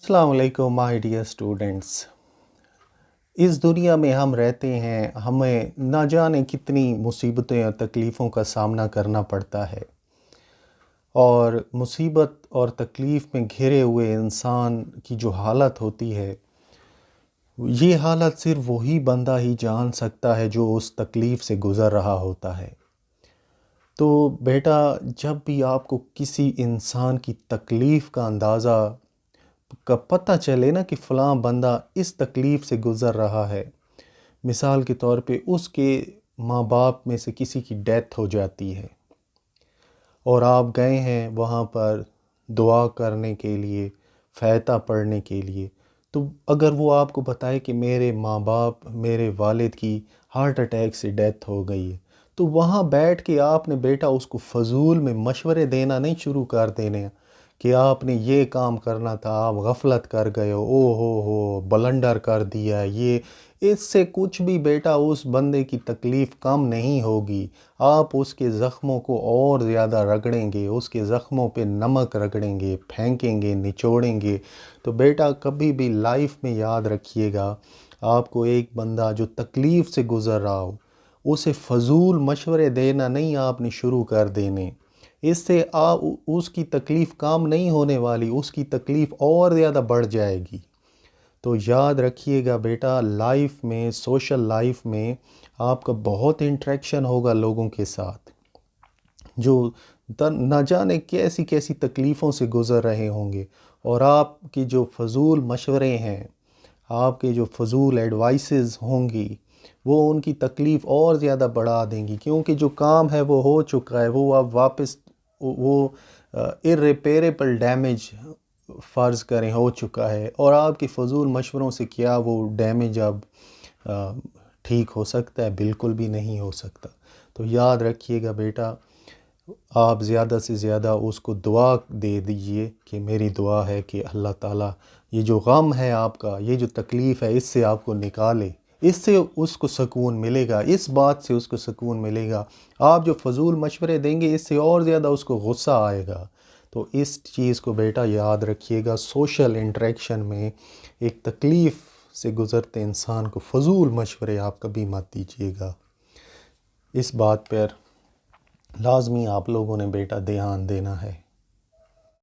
अस्सलाम वालेकुम my dear students. इस दुनिया में हम रहते हैं, हमें ना जाने कितनी मुसीबतें और तकलीफ़ों का सामना करना पड़ता है। और मुसीबत और तकलीफ़ में घिरे हुए इंसान की जो हालत होती है, ये हालत सिर्फ़ वही बंदा ही जान सकता है जो उस तकलीफ़ से गुज़र रहा होता है। तो बेटा, जब भी आपको किसी इंसान की तकलीफ़ का अंदाज़ा का पता चले ना कि फ़लाँ बंदा इस तकलीफ़ से गुज़र रहा है, मिसाल के तौर पे उसके माँ बाप में से किसी की डेथ हो जाती है और आप गए हैं वहाँ पर दुआ करने के लिए, फ़ातिहा पढ़ने के लिए, तो अगर वो आपको बताए कि मेरे माँ बाप, मेरे वालिद की हार्ट अटैक से डेथ हो गई है, तो वहाँ बैठ के आपने बेटा उसको फ़ज़ूल में मशवरे देना नहीं शुरू कर देने कि आपने ये काम करना था, आप गफलत कर गए हो, ओ हो ब्लंडर कर दिया ये। इससे कुछ भी बेटा उस बंदे की तकलीफ़ कम नहीं होगी। आप उसके ज़ख्मों को और ज़्यादा रगड़ेंगे, उसके ज़ख्मों पे नमक रगड़ेंगे, फेंकेंगे, निचोड़ेंगे। तो बेटा कभी भी लाइफ में याद रखिएगा, आपको एक बंदा जो तकलीफ़ से गुज़र रहा हो, उसे फ़ज़ूल मशवरे देना नहीं आपने शुरू कर देने। इससे उसकी तकलीफ़ कम नहीं होने वाली, उसकी तकलीफ़ और ज़्यादा बढ़ जाएगी। तो याद रखिएगा बेटा, लाइफ में, सोशल लाइफ में आपका बहुत इंटरेक्शन होगा लोगों के साथ जो न जाने कैसी कैसी तकलीफ़ों से गुज़र रहे होंगे, और आपकी जो फ़ज़ूल मशवरे हैं, आपके जो फ़ज़ूल एडवाइसेस होंगी, वो उनकी तकलीफ़ और ज़्यादा बढ़ा देंगी, क्योंकि जो काम है वो हो चुका है, वो अब वापस वो इर्रिपेरेबल डैमेज फ़र्ज़ करें हो चुका है, और आपके फ़ज़ूल मशवरों से क्या वो डैमेज अब ठीक हो सकता है? बिल्कुल भी नहीं हो सकता। तो याद रखिएगा बेटा, आप ज़्यादा से ज़्यादा उसको दुआ दे दीजिए कि मेरी दुआ है कि अल्लाह ताला ये जो गम है आपका, ये जो तकलीफ़ है, इससे आपको निकाले। इससे उसको सुकून मिलेगा, इस बात से उसको सुकून मिलेगा। आप जो फ़ज़ूल मशवरे देंगे, इससे और ज़्यादा उसको गुस्सा आएगा। तो इस चीज़ को बेटा याद रखिएगा, सोशल इंटरेक्शन में एक तकलीफ़ से गुज़रते इंसान को फ़ज़ूल मशवरे आप कभी मत दीजिएगा। इस बात पर लाज़मी आप लोगों ने बेटा ध्यान देना है।